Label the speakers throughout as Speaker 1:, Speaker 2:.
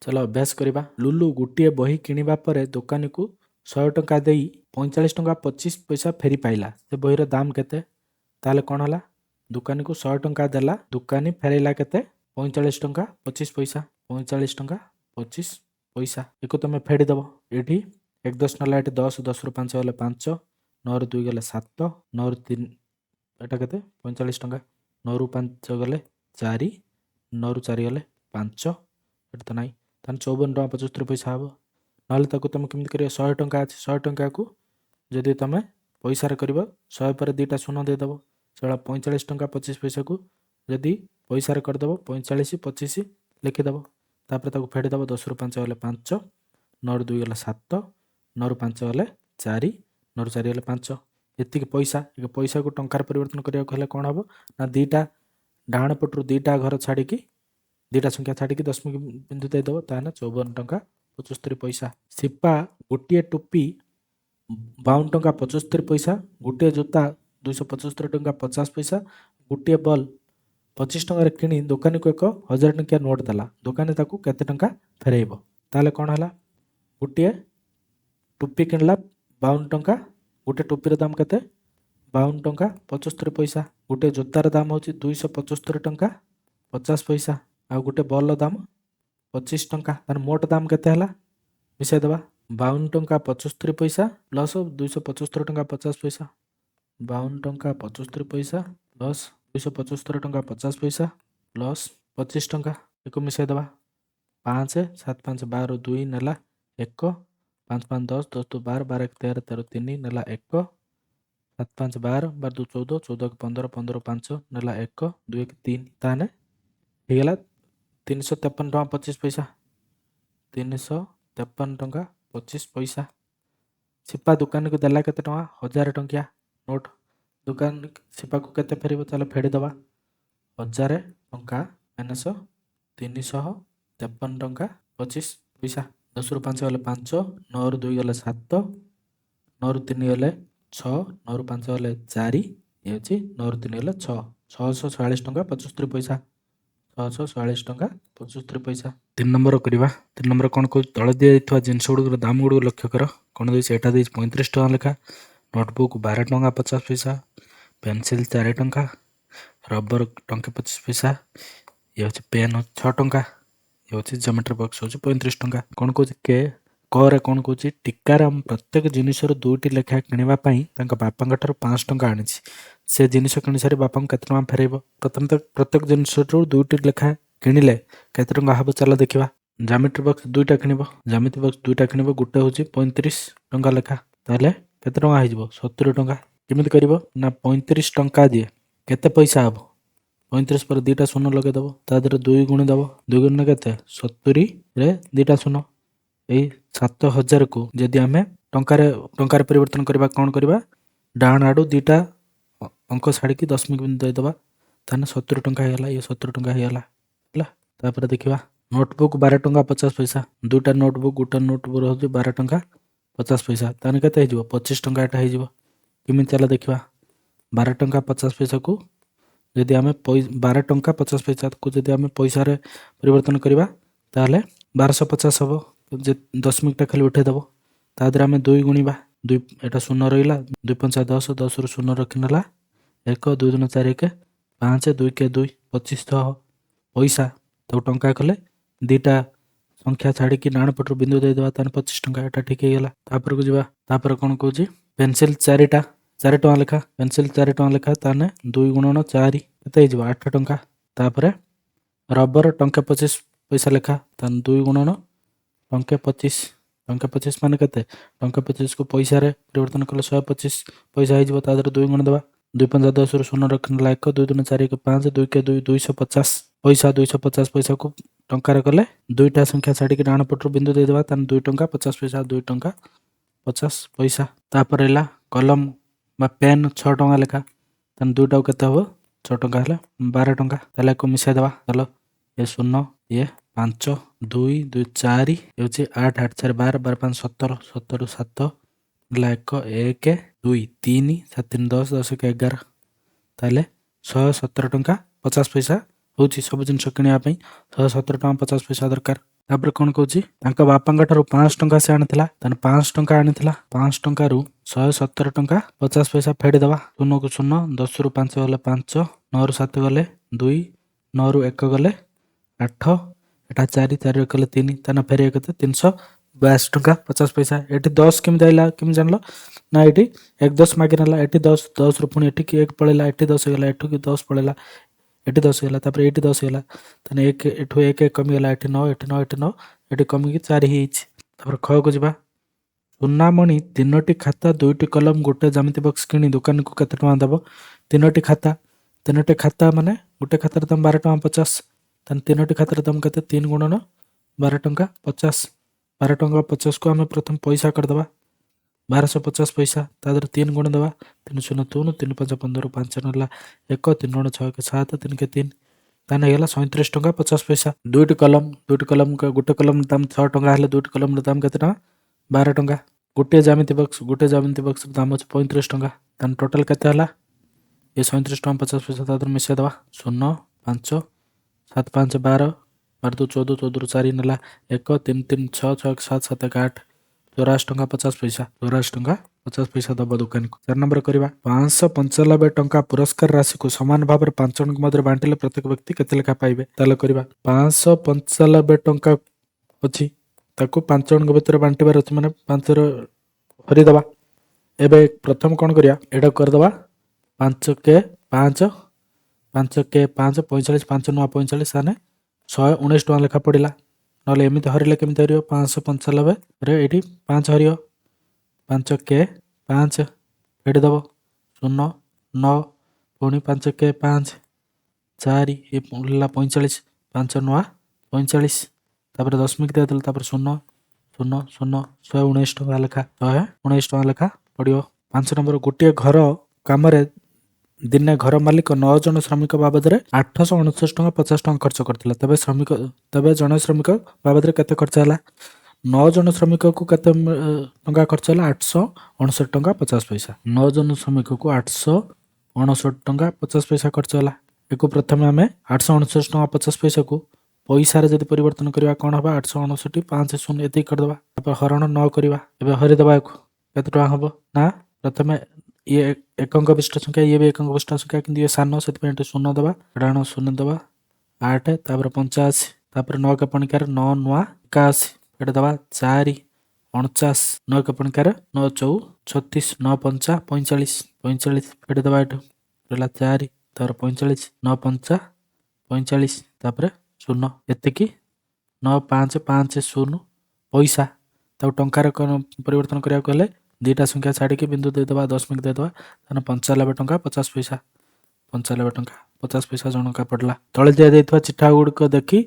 Speaker 1: चलो अभ्यास करवा। लुलु गोटे बही किणवा पर दुकानी को 100 टंका दे 45 टंका 25 पैसा फेरी पाइला। से बहीर दाम केते? ताले कौन हला? दुकानी को 100 टंका देला, दुकानी फेरैला केते? 45 टंका 25 पैसा। 45 टंका 25 पैसा एको तुम फेड़ी दब। ये 1 10 ना 10, 10 रु 5 गले 5, 9 रु 2 गले 7, 9 रु 3 एटा केते 45 टंका, 9 रु 5 गले 4, 9 रु 4 गले 5, एटा तो नहीं तान 54 टंका 75 पैसा हम ना। तुम कमी कर 100 टंका अच्छे 100 टंका को जदि तुम पैसा कर 100 पर 2टा शून्य देदेव से 45 टंका 25 पैसा को जदि पैसा करदेव 45 25 लिखिदेव। तापर फेड़देव 10 रु 5 गले 5, 9 रु 2 गले 7, 9 रु 5 गले 4, 9 रु 4 गले 5 ये पैसा। पैसा को टंकार परिवर्तन करने कौन हम ना 2टा डाण पटू 2टा घर छाड़ी 2टा संख्या छाड़ी 10 बिंदु देदेव ताहले 54 टंका 75 पैसा। सिपा गोटे टोपी 52 टंका 75 पैसा, गोटे जोता 275 टंका 50 पैसा, गोटे बल 25 टंका किणी दुकानी को 1000 टंकिया नोट देला, दुकानी ताकू केते टंका फेरैब? ताले कौन हला? गोटे टोपी किणला 52 टंका, गोटे टोपीर दाम केते? 52 टंका 75 पैसा, गोटे जोतार दाम होची 275 टंका 50 पैसा, आ गोटे बल दाम 25 टंका। तार मोट दाम केते हला? मिसाई देबा 52 टंका 75 पैसा प्लस 275 टंका 50 पैसा, 52 टंका 75 पैसा प्लस 275 टंका 50 पैसा प्लस 25 टंका एक मिसाई देबा 5 7 5 12 2 नेला 1 5 5 10 10 2 12 12 1 13 13 3 नेला 1 7 5 12 12 2 14 14 15 15 5 नेला 1 2 1 3 ताने हेगला 353 टंका 25 पैसा, 353 टंका 25 पैसा। सिपा दुकान को देला केते टंका? 1000 टंकिया नोट, दुकान सिपा को केते फेरिबो? चलो फेड़ी दबा 1000 टंका माइनस 353 टंका 25 पैसा। 10 रु 5 गले 5, 9 रु 2 गले 7, 9 रु 3 गले 6, 9 रु 5 गले 4, ये होची 9 रु 3 गले 6, 646 टंका 75 पैसा, 646 टंका 75 पैसा। 3 नंबर करवा। 3 नंबर कौन कह तले दिया जिनस गुड़ दाम गुड़ लक्ष्य कर कौन दे 35 टंका लेखा, नोटबुक 12 टंका 50 पैसा, पेनसिल 4 टंका, रबर टंका 25 पैसा, ये हूँ पेन 6 टंका, ये हूँ ज्योमेट्री बॉक्स हूँ 35 टंका। कौन कह के क कौन कह टीकार प्रत्येक जिनस 2टी लेखा किणापी बापा 5 टंका आनी से जिनिस किणी सारी बापा केते टंका फेरैब? प्रथम तो प्रत्येक जिनस 2टी लेखा किणिले केते टंका हम चल देखा। ज्योमेट्री बॉक्स 2टा किणब, ज्योमेट्री बॉक्स 2टा किणब, गोटे हूँ 35 टंका लेखा, ताहले केते टंका हो 70 टंका। केमिति करिवो ना 35 टंका दिए केते पैसा हम? 35 पर 2टा शून्य लगेदेव, ता देहरे 2 गुणी देव, 2 गुणी केते 70 रे 2टा शून्य, यही 7000 को जदि आम टंकार परिवर्तन करवा कौन करवा? डाण आड़ू 2टा अंक छाड़ी 10 बिंदु देदेवा ताने 70 टंका होगा, ये 70 टंका होगा है। तापर देखा नोटबुक 12 टंका 50 पैसा, 2टा नोटबुक गोटे नोटबुक हूँ 12 टंका 50 पैसा, ताने केते हो 25 टंका एटा हो। केमी चला देखा 12 टंका 50 पैसा को जदि आम 12 टंका 50 पैसा को जदि आम पैसा परिवर्तन करवा ताहले 1250 हम। दशमिकटा खाली उठेदेव, ता देहरे आम 2 गुणवा, 2 एटा शून्य रहा, 2 5 10, 10 रु शून्य रखिनेला 1 2 2 4 1 5 2 के 2 2500 पैसा तो टंका कले 2टा संख्या छाड़ी डाण पटर बिंदु देदेवा ताने 25 टंका एटा ठीक है। तापर को जीवा, तापर कौन कह पेनसिल 4टा 4 टंका लेखा, पेनसिल 4 टंका लेखा ताने 2 गुणन 4 केते हो 8 टंका। तापर रबर टंका 25 पैसा लेखा ताने 2 गुणन टंका 25, टंका 25 मान केते टंका 25 को पैसा परिवर्तन कले 125 पैसा हो, ता देहरे 2 गुण देवा, 2 5 10 रु शून्य रखने 1 2 2 4 1 5 2 के 2 250 पैसा, 250 पैसा को टंकार कले 2टा संख्या छाड़ी डाण पटर बिंदु देदेवा ताने 2 टंका 50 पैसा, 2 टंका 50 पैसा। तापर है कलम बा पेन 6 टंका लेखा ताने 2टा केते हम 6 टंका है 12 टंका, ताले को मिसाई देवा। चलो ये 0 ये 5 2 2 4 ये 8 8 4 12 12 5 17 17 7 1 1 2 3 7 3 10 10 1 11 ताहले 117 टंका 50 पैसा हूँ सब जिन किणापी 117 टंका 50 पैसा दरकार। ତାପରେ କ'ଣ କହୁଛି ତାଙ୍କ ବାପାଙ୍କ ଠାରୁ 500 ଟଙ୍କା ସେ ଆଣିଥିଲା। ତାହେଲେ 500 ଟଙ୍କା ଆଣିଥିଲା, 500 ଟଙ୍କାରୁ 117 ଟଙ୍କା 50 ପଇସା ଫେଡ଼ିଦେବା। 0କୁ 0, 10ରୁ 5 ଗଲେ 5, 9ରୁ 7 ଗଲେ 2, 9ରୁ 1 ଗଲେ 8, ଏଟା 4, 4ରୁ 1 ଗଲେ 3, ତାହେଲେ ଫେରିବ କେତେ 382 ଟଙ୍କା 50 ପଇସା। ଏଠି 10 କେମିତି ଆଇଲା କେମିତି ଜାଣିଲ ନା ଏଠି 1 10 ମାଗି ନେଲା, ଏଠି 10, 10ରୁ ପୁଣି ଏଠିକି 1 ପଳେଇଲା, ଏଠି 10 ହେଇଗଲା, ଏଠିକି 10 ପଳେଇଲା, ଏଠି 10 ହେଇଗଲା, ତାପରେ ଏଠି 10 ହେଇଗଲା, ତାହେଲେ ଏଠୁ 1 କମିଗଲା, ଏଠି 9, ଏଠି 9, ଏଠି 9, ଏଠି କମିକି 4 ହେଇଯାଇଛି। ତାପରେ ଖକୁ ଯିବା। ସୁନାମଣି 3ଟି ଖାତା 2ଟି କଲମ ଗୋଟେ ଜ୍ୟାମିତି ବକ୍ସ କିଣି ଦୋକାନକୁ କେତେ ଟଙ୍କା ଦେବ? 3ଟି ଖାତା ମାନେ ଗୋଟେ ଖାତାର ଦାମ 12 ଟଙ୍କା 50, ତାହେଲେ 3ଟି ଖାତାର ଦାମ କେତେ? 3 ଗୁଣନ 12 ଟଙ୍କା 50। 12 ଟଙ୍କା 50କୁ ଆମେ ପ୍ରଥମେ ପଇସା କରିଦେବା 1250 ପଇସା, ତା ଦେହରେ 3 ଗୁଣ ଦେବା, 3 0 3, 3 5 15, 5 ନେଲା 1, 3 ଗୁଣ 6 7, 3 3, ତାହେଲେ ହେଇଗଲା 37 ଟଙ୍କା 50 ପଇସା। 2ଟି କଲମ ଗୋଟେ କଲମ ଦାମ 6 ଟଙ୍କା ହେଲେ 2ଟି କଲମର ଦାମ କେତେ ଟଙ୍କା? 12 ଟଙ୍କା। ଗୋଟିଏ ଜ୍ୟାମିତି ବକ୍ସର ଦାମ ଅଛି 35 ଟଙ୍କା, ତାହେଲେ ଟୋଟାଲ କେତେ ହେଲା? ଏ 37 ଟଙ୍କା 50 ପଇସା ତା ଦେହରେ ମିଶାଇ ଦେବା 0 5 7 5 12, 12 2 14, 14ରୁ 4 ନେଲା 1, 3 3 6, 6 1 7, 7 1 8, 84 ଟଙ୍କା 50 ପଇସା। 84 ଟଙ୍କା 50 ପଇସା ଦେବ ଦୋକାନୀକୁ। 4 ନମ୍ବର କରିବା। 595 ଟଙ୍କା ପୁରସ୍କାର ରାଶିକୁ ସମାନ ଭାବରେ 5 ଜଣଙ୍କ ମଧ୍ୟରେ ବାଣ୍ଟିଲେ ପ୍ରତ୍ୟେକ ବ୍ୟକ୍ତି କେତେ ଲେଖା ପାଇବେ? ତାହେଲେ କରିବା 595 ଟଙ୍କା ଅଛି, ତାକୁ 5 ଜଣଙ୍କ ଭିତରେ ବାଣ୍ଟିବାର ଅଛି, ମାନେ 5ରେ ହରିଦେବା। ଏବେ ପ୍ରଥମେ କ'ଣ କରିବା? ଏଇଟା କରିଦେବା 5 5, 45, 5 9 45, ତାହେଲେ 119 ଟଙ୍କା ଲେଖା ପଡ଼ିଲା। ନହେଲେ ଏମିତି ହରିଲେ କେମିତି ହରିବ? 595ରେ ଏଇଠି 5 ହରିବ, 5 5 ଫେଡ଼ିଦେବ 0 9, ପୁଣି 5 5 4, ଏ ହେଲା 45, 5 9 45, ତାପରେ ଦଶମିକ ଦେଇଦେଲେ, ତାପରେ 0 0 0, 119 ଟଙ୍କା ଲେଖା 119 ଟଙ୍କା ଲେଖା ପଡ଼ିବ। 5 ନମ୍ବର। ଗୋଟିଏ ଘର କାମରେ ଦିନେ ଘର ମାଲିକ 9 ଜଣ ଶ୍ରମିକ ବାବଦରେ 869 ଟଙ୍କା 50 ଟଙ୍କା ଖର୍ଚ୍ଚ କରିଥିଲା। ତେବେ ଜଣେ ଶ୍ରମିକ ବାବଦରେ କେତେ ଖର୍ଚ୍ଚ ହେଲା? 9 ଜଣ ଶ୍ରମିକକୁ କେତେ ଟଙ୍କା ଖର୍ଚ୍ଚ ହେଲା? 869 ଟଙ୍କା 50 ପଇସା। 9 ଜଣ ଶ୍ରମିକକୁ 869 ଟଙ୍କା 50 ପଇସା ଖର୍ଚ୍ଚ ହେଲା। ଏକୁ ପ୍ରଥମେ ଆମେ 869 ଟଙ୍କା 50 ପଇସାକୁ ପଇସାରେ ଯଦି ପରିବର୍ତ୍ତନ କରିବା କ'ଣ ହେବ? 869 5 0 ଏତିକି କରିଦେବା, ତାପରେ ହରଣ 9 କରିବା। ଏବେ ହରିଦେବା ଏକୁ, କେତେ ଟଙ୍କା ହେବ? ନା ପ୍ରଥମେ ଇଏ ଏକଙ୍କ ବିଶିଷ୍ଟ ସଂଖ୍ୟା, ଇଏ ବି ଏକଙ୍କ ବିଶିଷ୍ଟ ସଂଖ୍ୟା, କିନ୍ତୁ ଇଏ ସାନ, ସେଥିପାଇଁ ଏଠି 0 ଦେବା, ଏଟା 0 ଦେବା 8, ତାପରେ 85, ତାପରେ 9 କେ ପଣିକାରେ 9 9 81, ଏଟା ଦେବା 4 49, 9 କେ ପଣିକାରେ 9 4 36, 9 5 45, 45 ଫେଡ଼ି ଦେବା, ଏଠୁ ରହିଲା 4, ତାପରେ 45, 9 5 45, ତାପରେ 0, ଏତିକି 9 5 5 0 ପଇସା। ତାକୁ ଟଙ୍କାରେ ପରିବର୍ତ୍ତନ କରିବାକୁ ହେଲେ ଦୁଇଟା ସଂଖ୍ୟା ଛାଡ଼ିକି ବିନ୍ଦୁ ଦେଇଦେବା, ଦଶମିକ ଦେଇଦେବା, ତାହେଲେ 95 ଟଙ୍କା 50 ପଇସା। 95 ଟଙ୍କା 50 ପଇସା ଜଣକା ପଡ଼ିଲା। ତଳେ ଦିଆଯାଇଥିବା ଚିଠା ଗୁଡ଼ିକ ଦେଖି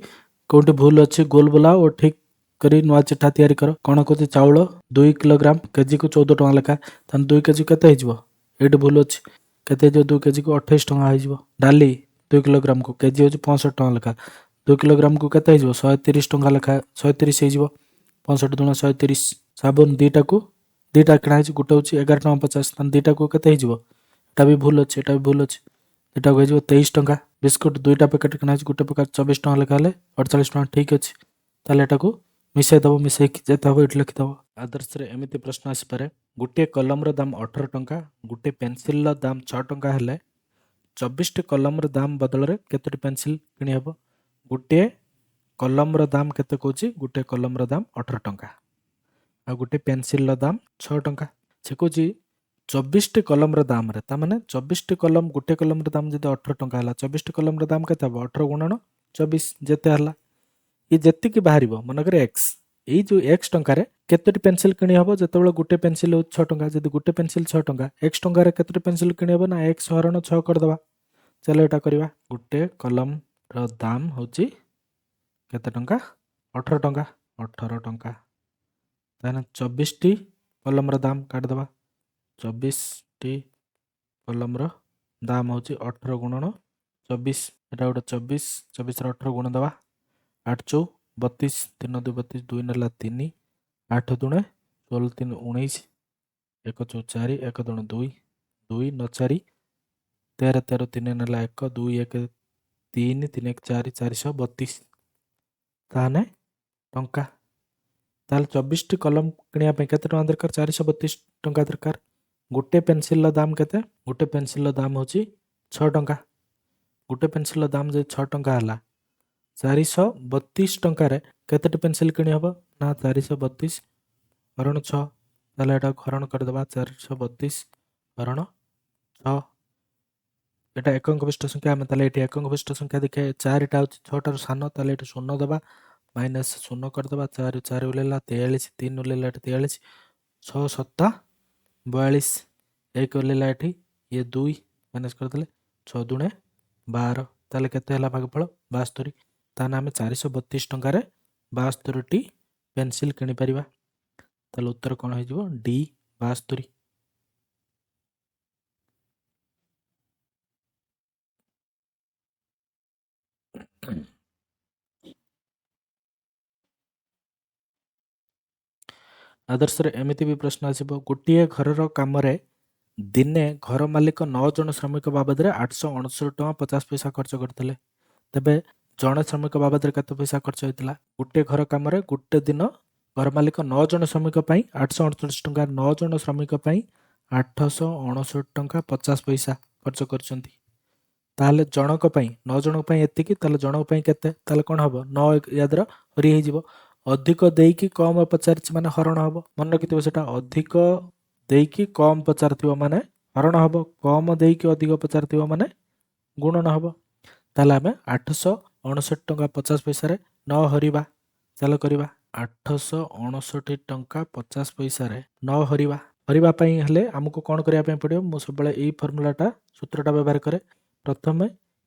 Speaker 1: କେଉଁଠି ଭୁଲ ଅଛି ଗୋଲ ବୁଲାଅ ଓ ଠିକ୍ କରି ନୂଆ ଚିଠା ତିଆରି କର। କ'ଣ କହୁଛି? ଚାଉଳ 2 କିଲୋଗ୍ରାମ କେଜିକୁ 14 ଟଙ୍କା ଲେଖା, ତାହେଲେ 2 କେଜି କେତେ ହେଇଯିବ? ଏଇଠି ଭୁଲ ଅଛି, କେତେ ହେଇଯିବ? 2 କେଜିକୁ 28 ଟଙ୍କା ହେଇଯିବ। ଡାଲି 2 କିଲୋଗ୍ରାମକୁ କେଜି ହେଉଛି 65 ଟଙ୍କା ଲେଖା, 2 କିଲୋଗ୍ରାମକୁ କେତେ ହେଇଯିବ? 130 ଟଙ୍କା ଲେଖା, 130 ହେଇଯିବ, 65 ଦୁଣା 130। ସାବୁନ ଦୁଇଟା କିଣା ହେଇଛି, ଗୋଟେ ହେଉଛି 11 ଟଙ୍କା 50, ତାହେଲେ ଦୁଇଟାକୁ କେତେ ହେଇଯିବ? ଏଟା ବି ଭୁଲ ଅଛି, ଏଟା ବି ଭୁଲ ଅଛି, ଏଟାକୁ ହେଇଯିବ 23 ଟଙ୍କା। ବିସ୍କୁଟ 2ଟା ପ୍ୟାକେଟ୍ କିଣା ହେଇଛି, ଗୋଟେ ପ୍ୟାକେଟ୍ 24 ଟଙ୍କା ଲେଖା ହେଲେ 48 ଟଙ୍କା, ଠିକ୍ ଅଛି। ତାହେଲେ ଏଟାକୁ ମିଶାଇ ଦେବ, ମିଶାଇକି ଯେତେ ହେବ ଏଠି ଲେଖିଦେବ। ଆଦର୍ଶରେ ଏମିତି ପ୍ରଶ୍ନ ଆସିପାରେ, ଗୋଟିଏ କଲମର ଦାମ 18 ଟଙ୍କା, ଗୋଟିଏ ପେନସିଲର ଦାମ 6 ଟଙ୍କା ହେଲେ 24ଟି କଲମର ଦାମ ବଦଳରେ କେତୋଟି ପେନସିଲ କିଣି ହେବ? ଗୋଟିଏ କଲମର ଦାମ କେତେ କହୁଛି? ଗୋଟିଏ କଲମର ଦାମ 18 ଟଙ୍କା, ଆଉ ଗୋଟିଏ ପେନସିଲର ଦାମ 6 ଟଙ୍କା। ସେ କହୁଛି 24ଟି କଲମର ଦାମରେ, ତାମାନେ 24ଟି କଲମ, ଗୋଟିଏ କଲମର ଦାମ ଯଦି 18 ଟଙ୍କା ହେଲା, 24ଟି କଲମର ଦାମ କେତେ ହେବ? 18 ଗୁଣନ 24 ଯେତେ ହେଲା, ଏ ଯେତିକି ବାହାରିବ, ମନେକର x, ଏଇ ଯେଉଁ x ଟଙ୍କାରେ କେତୋଟି ପେନସିଲ କିଣି ହେବ? ଯେତେବେଳେ ଗୋଟେ ପେନସିଲ ହେଉଛି 6 ଟଙ୍କା, ଯଦି ଗୋଟେ ପେନସିଲ 6 ଟଙ୍କା, x ଟଙ୍କାରେ କେତୋଟି ପେନସିଲ କିଣି ହେବ? ନା x ହରଣ 6 କରିଦେବା। ଚାଲ ଏଇଟା କରିବା। ଗୋଟେ କଲମର ଦାମ ହେଉଛି କେତେ ଟଙ୍କା? 18 ଟଙ୍କା। 18 ଟଙ୍କା, ତାହେଲେ 24ଟି କଲମର ଦାମ କାଟିଦେବା। 24ଟି କଲମର ଦାମ ହେଉଛି 18 ଗୁଣନ 24, ଏଟା ଗୋଟେ 24, 24ରେ 18 ଗୁଣ ଦେବା, 8 ଚଉ 32, 3 2 32, 2 ନେଲା 3, 8 ଦୁଣେ 16 3 19, 1 ଚଉ 4, 1 ଦୁଣେ 2, 2 9 4, 13 13 3 ନେଲା 1, 2 1 3, 3 1 4, 432, ତାହେଲେ ଟଙ୍କା। ତାହେଲେ 24ଟି କଲମ କିଣିବା ପାଇଁ କେତେ ଟଙ୍କା ଦରକାର? 432 ଟଙ୍କା ଦରକାର। ଗୋଟେ ପେନସିଲର ଦାମ କେତେ? ଗୋଟେ ପେନସିଲର ଦାମ ହେଉଛି 6 ଟଙ୍କା। ଗୋଟେ ପେନସିଲର ଦାମ ଯଦି 6 ଟଙ୍କା ହେଲା, 432 ଟଙ୍କାରେ କେତେଟି ପେନସିଲ କିଣି ହେବ? ନା 432 ହରଣ 6। ତାହେଲେ ଏଟାକୁ ହରଣ କରିଦେବା। 432 ହରଣ 6। এটা একଙ୍କ ବିଶିଷ୍ଟ ସଂଖ୍ୟା। ଆମେ ତାହେଲେ ଏଠି एकଙ୍କ ବିଶିଷ୍ଟ ସଂଖ୍ୟା ଦେଖିବା। 4ଟା ହେଉଛି 6ଟାରୁ ସାନ, ତାହେଲେ ଏଠି 0 ଦେବା, ମାଇନସ୍ 0 କରିଦେବା। 4 4 ଓହ୍ଲେଇଲା 43, 3 ଓହ୍ଲେଇଲା ଏଠି 43, 6 7 42, 1 ଓହ୍ଲେଇଲା ଏଠି, ଇଏ 2 ମାଇନସ୍ କରିଦେଲେ, 6 ଦୁଣେ 12। ତାହେଲେ କେତେ ହେଲା ଭାଗଫଳ? 72। ତାହେଲେ ଆମେ 432 ଟଙ୍କାରେ 72ଟି ପେନସିଲ କିଣିପାରିବା। ତାହେଲେ ଉତ୍ତର କ'ଣ ହେଇଯିବ? ଡି 72। ଆଦର୍ଶରେ ଏମିତି ବି ପ୍ରଶ୍ନ ଆସିବ, ଗୋଟିଏ ଘରର କାମରେ ଦିନେ ଘର ମାଲିକ 9 ଜଣ ଶ୍ରମିକ ବାବଦରେ 869 ଟଙ୍କା 50 ପଇସା ଖର୍ଚ୍ଚ କରିଥିଲେ। ତେବେ ଜଣେ ଶ୍ରମିକ ବାବଦରେ କେତେ ପଇସା ଖର୍ଚ୍ଚ ହୋଇଥିଲା? ଗୋଟିଏ ଘର କାମରେ ଗୋଟେ ଦିନ ଘର ମାଲିକ 9 ଜଣ ଶ୍ରମିକ ପାଇଁ 838 ଟଙ୍କା, 9 ଜଣ ଶ୍ରମିକ ପାଇଁ 869 ଟଙ୍କା 50 ପଇସା ଖର୍ଚ୍ଚ କରିଛନ୍ତି। ତାହେଲେ ଜଣକ ପାଇଁ 9 ଜଣଙ୍କ ପାଇଁ ଏତିକି, ତାହେଲେ ଜଣକ ପାଇଁ କେତେ? ତାହେଲେ କ'ଣ ହେବ? 9 ୟା ଦ୍ୱାରା ହରି ହେଇଯିବ। ଅଧିକ ଦେଇକି କମ ପଚାରିଛି ମାନେ ହରଣ ହେବ। ମନେ ରଖିଥିବ ସେଟା, ଅଧିକ ଦେଇକି କମ ପଚାରିଥିବ ମାନେ ହରଣ ହେବ, କମ ଦେଇକି ଅଧିକ ପଚାରିଥିବ ମାନେ ଗୁଣନ ହେବ। ତାହେଲେ ଆମେ 869 ଟଙ୍କା 50 ପଇସାରେ 9 ହରିବା। ଚାଲ କରିବା। 869 ଟଙ୍କା 50 ପଇସାରେ 9 ହରିବା। ହରିବା ପାଇଁ ହେଲେ ଆମକୁ କ'ଣ କରିବା ପାଇଁ ପଡ଼ିବ? ମୁଁ ସବୁବେଳେ ଏଇ ଫର୍ମୁଲାଟା ସୂତ୍ରଟା ବ୍ୟବହାର କରେ। ପ୍ରଥମେ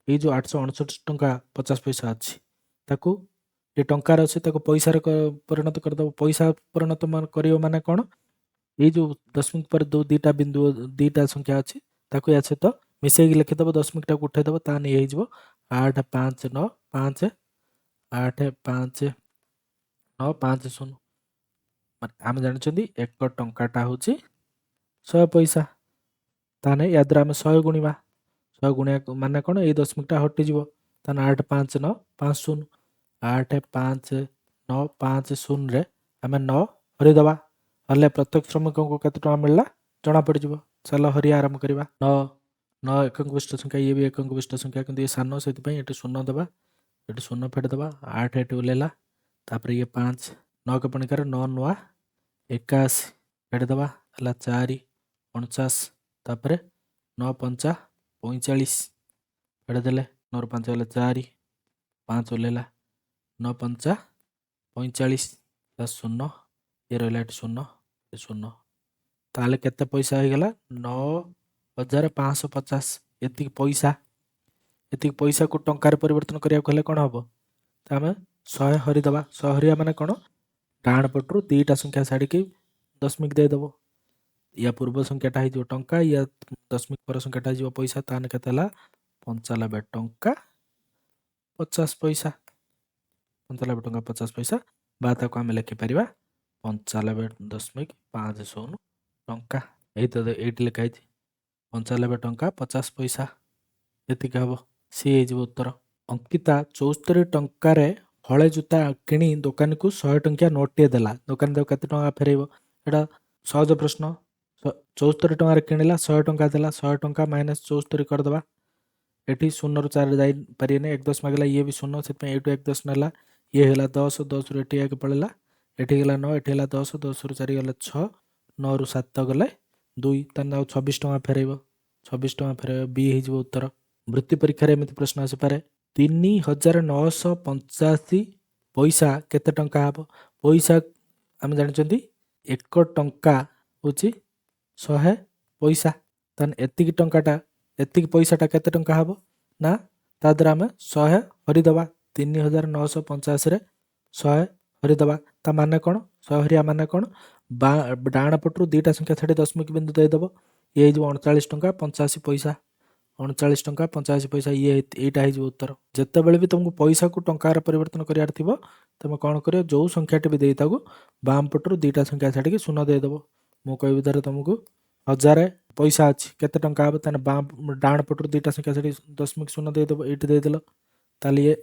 Speaker 1: ଏଇ ଯେଉଁ 869 ଟଙ୍କା 50 ପଇସା ଅଛି, ତାକୁ ଏ ଟଙ୍କାରେ ଅଛି, ତାକୁ ପଇସାରେ ପରିଣତ କରିଦେବ। ପଇସା ପରିଣତ କରିବ ମାନେ କ'ଣ? ଏଇ ଯେଉଁ ଦଶମିକ ପରେ ଦୁଇଟା ବିନ୍ଦୁ, ଦୁଇଟା ସଂଖ୍ୟା ଅଛି, ତାକୁ ୟା ସହିତ ମିଶେଇକି ଲେଖିଦେବ। ଦଶମିକଟାକୁ ଉଠେଇଦେବ, ତାହେଲେ ଇଏ ହେଇଯିବ 8 5 9 5 8 5 9 5 0। ଆମେ ଜାଣିଛନ୍ତି 1 ଟଙ୍କାଟା ହେଉଛି 100 ପଇସା। ତାହେଲେ ୟା ଦ୍ୱାରା ଆମେ 100 ଗୁଣିବା। 100 ଗୁଣିବା ମାନେ କ'ଣ? ଏଇ ଦଶମିକଟା ହଟିଯିବ। ତାହେଲେ 8 5 9 5 0। 8 5 9 5 0ରେ ଆମେ 9 ହରିଦେବା। ହେଲେ ପ୍ରତ୍ୟେକ ଶ୍ରମିକଙ୍କୁ କେତେ ଟଙ୍କା ମିଳିଲା ଜଣାପଡ଼ିଯିବ। ଚାଲ ହରିବା ଆରମ୍ଭ କରିବା। 9 ଏକଙ୍କ ବିଶିଷ୍ଟ ସଂଖ୍ୟା, ଇଏ ବି ଏକଙ୍କ ବିଶିଷ୍ଟ ସଂଖ୍ୟା, କିନ୍ତୁ ଇଏ ସାନ, ସେଥିପାଇଁ ଏଠି 0 ଦେବା, ଏଠି 0 ଫେଡ଼ିଦେବା। 8 ଏଠି ଓହ୍ଲେଇଲା, ତାପରେ ଇଏ 5, 9 ପଣିକାରେ 9 9 81 ଫେଡ଼ିଦେବା, ହେଲା 4 49, ତାପରେ 9 5 45 ଫେଡ଼ିଦେଲେ, 9ରୁ 5 ଗଲେ 4, 5 ଓହ୍ଲେଇଲା, 9 5 45, 0, ଇଏ ରହିଲା ଏଠି 0 0। ତାହେଲେ କେତେ ପଇସା ହେଇଗଲା? 9550। ଏତିକି ପଇସା। ଏତିକି ପଇସାକୁ ଟଙ୍କାରେ ପରିବର୍ତ୍ତନ କରିବାକୁ ହେଲେ କ'ଣ ହେବ? ତ ଆମେ 100 ହରିଦେବା। 100 ହରିବା ମାନେ କ'ଣ? ଡାହାଣ ପଟରୁ ଦୁଇଟା ସଂଖ୍ୟା ଛାଡ଼ିକି ଦଶମିକ ଦେଇଦେବ। ୟା ପୂର୍ବ ସଂଖ୍ୟାଟା ହେଇଯିବ ଟଙ୍କା, ୟା ଦଶମିକ ପର ସଂଖ୍ୟାଟା ହେଇଯିବ ପଇସା। ତାହେଲେ କେତେ ହେଲା? 95 ଟଙ୍କା 50 ପଇସା। 95 ଟଙ୍କା 50 ପଇସା, ବା ତାକୁ ଆମେ ଲେଖିପାରିବା 95.50 ଟଙ୍କା। ଏଇଠି ଲେଖା ହେଇଛି 95 ଟଙ୍କା 50 ପଇସା। ଏତିକି ହେବ, ସି ହେଇଯିବ ଉତ୍ତର। ଅଙ୍କିତା 74 ଟଙ୍କାରେ ହଳେ ଜୋତା କିଣି ଦୋକାନୀକୁ 100 ଟଙ୍କିଆ ନୋଟଟିଏ ଦେଲା। ଦୋକାନୀ ତାକୁ କେତେ ଟଙ୍କା ଫେରାଇବ? ଏଇଟା ସହଜ ପ୍ରଶ୍ନ। 74 ଟଙ୍କାରେ କିଣିଲା, 100 ଟଙ୍କା ଦେଲା, 100 ଟଙ୍କା ମାଇନସ୍ 74 କରିଦେବା। ଏଠି 0ରୁ 4 ଯାଇପାରିବେନି, 1 10 ମାଗିଲା, ଇଏ ବି 0, ସେଥିପାଇଁ ଏଇଠୁ 1 10 ନେଲା, ଇଏ ହେଲା 10, 10ରୁ ଏଠି 1 ପଳେଇଲା, ଏଠି ହେଲା 9, ଏଠି ହେଲା 10, 10ରୁ 4 ଗଲେ 6, 9ରୁ 7 ଗଲେ 2, ତାହେଲେ ଆଉ 26 ଟଙ୍କା ଫେରାଇବ। 26 ଟଙ୍କା ଫେରାଇବ, ବି ହେଇଯିବ ଉତ୍ତର। ବୃତ୍ତି ପରୀକ୍ଷାରେ ଏମିତି ପ୍ରଶ୍ନ ଆସିପାରେ, 3985 ପଇସା କେତେ ଟଙ୍କା ହେବ? ପଇସା ଆମେ ଜାଣିଛନ୍ତି 1 ଟଙ୍କା ହେଉଛି 100 ପଇସା। ତାହେଲେ ଏତିକି ଟଙ୍କାଟା, ଏତିକି ପଇସାଟା କେତେ ଟଙ୍କା ହେବ? ନା ତା ଦ୍ୱାରା ଆମେ 100 ହରିଦେବା। 3985ରେ 100 ହରିଦେବା। ତା ମାନେ କ'ଣ? 100 ହରିବା ମାନେ କ'ଣ? ଡାହାଣ ପଟରୁ ଦୁଇଟା ସଂଖ୍ୟା ଛାଡ଼ି ଦଶମିକ ବିନ୍ଦୁ ଦେଇଦେବ। ଇଏ ହେଇଯିବ 39 ଟଙ୍କା 85 ପଇସା। 39 ଟଙ୍କା 85 ପଇସା, ଏଇଟା ହେଇଯିବ ଉତ୍ତର। ଯେତେବେଳେ ବି ତୁମକୁ ପଇସାକୁ ଟଙ୍କାରେ ପରିବର୍ତ୍ତନ କରିବାର ଥିବ, ତୁମେ କ'ଣ କରିବ? ଯେଉଁ ସଂଖ୍ୟାଟି ବି ଦେଇଥାକୁ ବାମ ପଟରୁ ଦୁଇଟା ସଂଖ୍ୟା ଛାଡ଼ିକି 0 ଦେଇଦେବ। ମୁଁ କହିବି ଧର ତୁମକୁ 1000 ପଇସା ଅଛି, କେତେ ଟଙ୍କା ହେବ? ତାହେଲେ ଡାହାଣ ପଟରୁ ଦୁଇଟା ସଂଖ୍ୟା ଛାଡ଼ି ଦଶମିକ 0 ଦେଇଦେବ। ଏଇଠି ଦେଇଦେଲ, ତାହେଲେ ଇଏ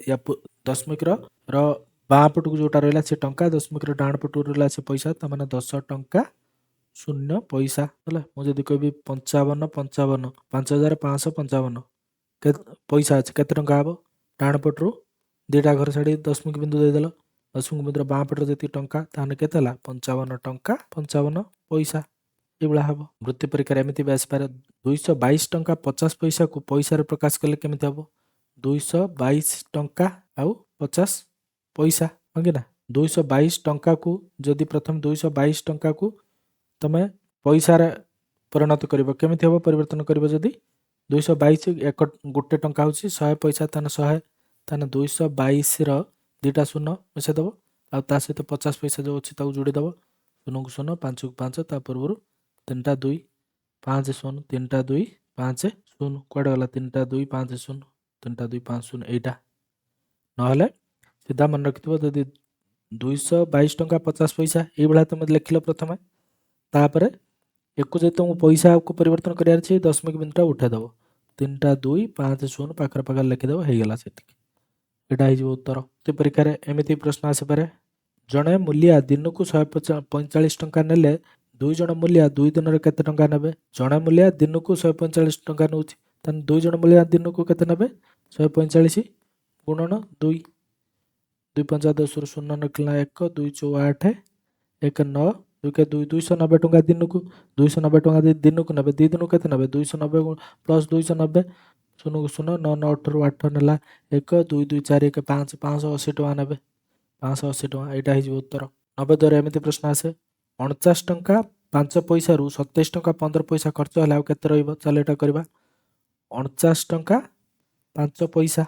Speaker 1: ଦଶମିକର ବାଁ ପଟକୁ ଯେଉଁଟା ରହିଲା ସେ ଟଙ୍କା, ଦଶମିକର ଡାହାଣ ପଟକୁ ରହିଲା ସେ ପଇସା, ତା ମାନେ 10 ଟଙ୍କା 0 ପଇସା ହେଲା। ମୁଁ ଯଦି କହିବି 55 55 5555 ପଇସା ଅଛି, କେତେ ଟଙ୍କା ହେବ? ଡାହାଣ ପଟରୁ ଦୁଇଟା ଘର ଛାଡ଼ି ଦଶମିକ ବିନ୍ଦୁ ଦେଇଦେଲ, ଦଶମିକ ବିନ୍ଦୁର ବାଁ ପଟରେ ଯେତିକି ଟଙ୍କା ତାହେଲେ କେତେ ହେଲା? 55 ଟଙ୍କା 55 ପଇସା। ଏଇଭଳିଆ ହେବ। ବୃତ୍ତି ପରୀକ୍ଷାରେ ଏମିତି ବି ଆସିପାରେ 222 ଟଙ୍କା 50 ପଇସାକୁ ପଇସାରେ ପ୍ରକାଶ କଲେ କେମିତି ହେବ? 222 ଟଙ୍କା ଆଉ 50 ପଇସା, ହଁ କି ନା? 222 ଟଙ୍କାକୁ ଯଦି ପ୍ରଥମେ 222 ଟଙ୍କାକୁ ତମେ ପଇସାରେ ପରିଣତ କରିବ, କେମିତି ହେବ ପରିବର୍ତ୍ତନ କରିବ? ଯଦି 222 ଗୋଟେ ଟଙ୍କା ହେଉଛି 100 ପଇସା, ତାହେଲେ 100, ତାହେଲେ 222ର ଦୁଇଟା ଶୂନ ମିଶାଇ ଦେବ, ଆଉ ତା ସହିତ 50 ପଇସା ଯେଉଁ ଅଛି ତାକୁ ଯୋଡ଼ିଦେବ। 0କୁ 0, 5କୁ 5, ତା ପୂର୍ବରୁ 3ଟା 2, 5 0, 3ଟା 2 5 0, କୁଆଡ଼େ ଗଲା? 3ଟା 2 5 0, 3ଟା 2 5 0, ଏଇଟା। ନହେଲେ ସିଧା ମନେ ରଖିଥିବ, ଯଦି 222 ଟଙ୍କା 50 ପଇସା ଏଇଭଳିଆ ତୁମେ ଲେଖିଲ ପ୍ରଥମେ, ତାପରେ ୟାକୁ ଯଦି ତୁମକୁ ପଇସାକୁ ପରିବର୍ତ୍ତନ କରିବାର ଅଛି ଦଶମିକ ବିନ୍ଦୁଟା ଉଠାଇଦେବ, 3ଟା 2 5 0 ପାଖରେ ପାଖରେ ଲେଖିଦେବ, ହେଇଗଲା ସେତିକି। ଏଇଟା ହେଇଯିବ ଉତ୍ତର। ତ ପରୀକ୍ଷାରେ ଏମିତି ପ୍ରଶ୍ନ ଆସିପାରେ, ଜଣେ ମୂଲିଆ ଦିନକୁ 145 ଟଙ୍କା ନେଲେ 2 ଜଣ ମୂଲିଆ 2 ଦିନରେ କେତେ ଟଙ୍କା ନେବେ? ଜଣେ ମୂଲିଆ ଦିନକୁ 145 ଟଙ୍କା ନେଉଛି, ତାହେଲେ 2 ଜଣ ମୂଲିଆ ଦିନକୁ କେତେ ନେବେ? 145 ଗୁଣନ 2, 2 5 10ରୁ 0 ନିକଳିଲା 1, 2 4 8, 1 9, 2 କେ 2 290 ଟଙ୍କା ଦିନକୁ, 290 ଟଙ୍କା ଦିନକୁ ନେବେ, 2 ଦିନକୁ କେତେ ନେବେ? 290 ପ୍ଲସ୍ 290, 0କୁ 0, 9 9 8ରୁ 8 ନେଲା 1, 2 2 4 1 5, 580 ଟଙ୍କା ନେବେ, 580 ଟଙ୍କା। ଏଇଟା ହେଇଯିବ ଉତ୍ତର। 92ରେ ଏମିତି ପ୍ରଶ୍ନ ଆସେ, 49 ଟଙ୍କା 5 ପଇସାରୁ 27 ଟଙ୍କା 15 ପଇସା ଖର୍ଚ୍ଚ ହେଲେ ଆଉ କେତେ ରହିବ? ଚାଲ ଏଇଟା କରିବା। 49 ଟଙ୍କା 5 ପଇସା,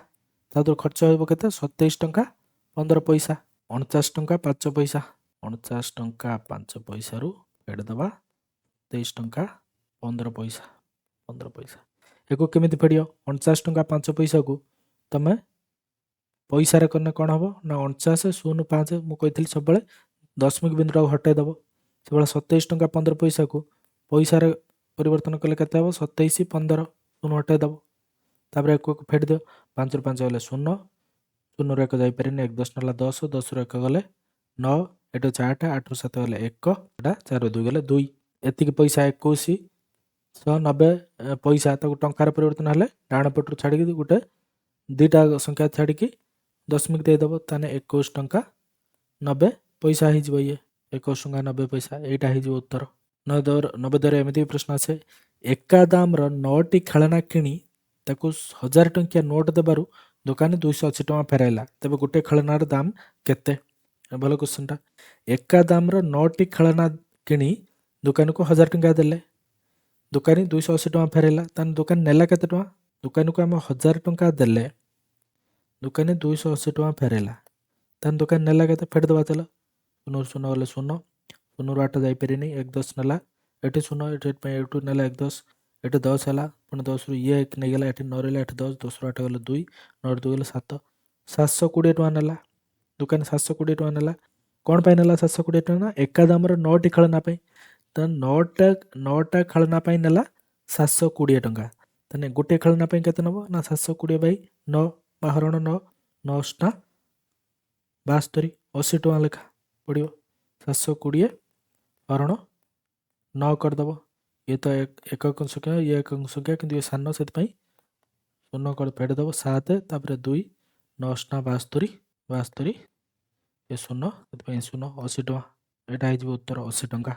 Speaker 1: ତା ଦେହରୁ ଖର୍ଚ୍ଚ ହେବ କେତେ? 27 ଟଙ୍କା 15 ପଇସା। 49 ଟଙ୍କା 5 ପଇସା, 49 ଟଙ୍କା 5 ପଇସାରୁ ଫେଡ଼ିଦେବା 23 ଟଙ୍କା 15 ପଇସା, 15 ପଇସା। ଏକୁ କେମିତି ଫେଡ଼ିବ? 49 ଟଙ୍କା 5 ପଇସାକୁ ତମେ ପଇସାରେ କଲେ କ'ଣ ହେବ ନା 49 0 5, ମୁଁ କହିଥିଲି ସବୁବେଳେ ଦଶମିକ ବିନ୍ଦୁଟାକୁ ହଟାଇ ଦେବ, ସେଭଳିଆ 27 ଟଙ୍କା 15 ପଇସାକୁ ପଇସାରେ ପରିବର୍ତ୍ତନ କଲେ କେତେ ହେବ? 27 15, 0 ହଟାଇ ଦେବ, ତାପରେ ଏକୁ ଫେଡ଼ିଦିଅ, 5ରୁ 5 ଗଲେ 0, 0ରୁ 1 ଯାଇପାରିନି, 1 10 ନେଲା 10, 10ରୁ 1 ଗଲେ 9, ଏଠୁ 8, 8ରୁ 7 ଗଲେ 1, ଏଇଟା 4ରୁ 2 ଗଲେ 2, ଏତିକି ପଇସା 2190 ପଇସା ତାକୁ ଟଙ୍କାରେ ପରିବର୍ତ୍ତନ ହେଲେ ଡାହାଣ ପଟରୁ ଛାଡ଼ିକି ଗୋଟେ ଦୁଇଟା ସଂଖ୍ୟା ଛାଡ଼ିକି ଦଶମିକ ଦେଇଦେବ, ତାହେଲେ 21 ଟଙ୍କା 90 ପଇସା ହେଇଯିବ। ଇଏ 21 ଟଙ୍କା 90 ପଇସା, ଏଇଟା ହେଇଯିବ ଉତ୍ତର। 92ରେ ଏମିତି ବି ପ୍ରଶ୍ନ ଆସେ, ଏକା ଦାମର 9ଟି ଖେଳନା କିଣି ତାକୁ 1000 ଟଙ୍କିଆ ନୋଟ୍ ଦେବାରୁ ଦୋକାନୀ 280 ଟଙ୍କା ଫେରାଇଲା, ତେବେ ଗୋଟେ ଖେଳନାର ଦାମ କେତେ? ଭଲ କ୍ୱେଶ୍ଚନଟା। ଏକା ଦାମର 9ଟି ଖେଳନା କିଣି ଦୋକାନୀକୁ 1000 ଟଙ୍କା ଦେଲେ, ଦୋକାନୀ 280 ଟଙ୍କା ଫେରାଇଲା, ତାହେଲେ ଦୋକାନୀ ନେଲା କେତେ ଟଙ୍କା? ଦୋକାନୀକୁ ଆମେ 1000 ଟଙ୍କା ଦେଲେ, ଦୋକାନୀ 280 ଟଙ୍କା ଫେରାଇଲା, ତାହେଲେ ଦୋକାନୀ ନେଲା କେତେ? ଫେଡ଼ିଦେବା ଚାଲ। 0ରୁ 0 ଗଲେ 0, 0ରୁ 8 ଯାଇପାରିନି, 1 10 ନେଲା, ଏଠି 0, ଏଠୁ ନେଲା 1 10, ଏଠି 10 ହେଲା, ପୁଣି 10ରୁ ଇଏ 1 ନେଇଗଲା, ଏଠି 9 ରହିଲା, ଏଠି 10, 10ରୁ 8 ଗଲେ 2, 9ରୁ 2 ଗଲେ 7, 720 ଟଙ୍କା ନେଲା, ଦୋକାନୀ 720 ଟଙ୍କା ନେଲା। କ'ଣ ପାଇଁ ନେଲା 720 ଟଙ୍କା? ନା ଏକା ଦାମର 9ଟି ଖେଳନା ପାଇଁ, ତ 9ଟା ଖେଳନା ପାଇଁ ନେଲା 720 ଟଙ୍କା, ତାହେଲେ ଗୋଟିଏ ଖେଳନା ପାଇଁ କେତେ ନେବ? ନା 720/9 ବା ହରଣ 9, 9 × 72, 80 ଟଙ୍କା ଲେଖା ପଡ଼ିବ। 720 ହରଣ 9 କରିଦେବ, ଇଏ ତ ଏକକ ସଂଖ୍ୟା, ଇଏ ଏକକ ସଂଖ୍ୟା, କିନ୍ତୁ ଇଏ ସାନ, ସେଥିପାଇଁ 0 କରି ଫେଡ଼ିଦେବ, 7, ତାପରେ 2, 9 × 72, 72, ଏ 0, ସେଥିପାଇଁ 0, 80 ଟଙ୍କା। ଏଇଟା ହେଇଯିବ ଉତ୍ତର, 80 ଟଙ୍କା।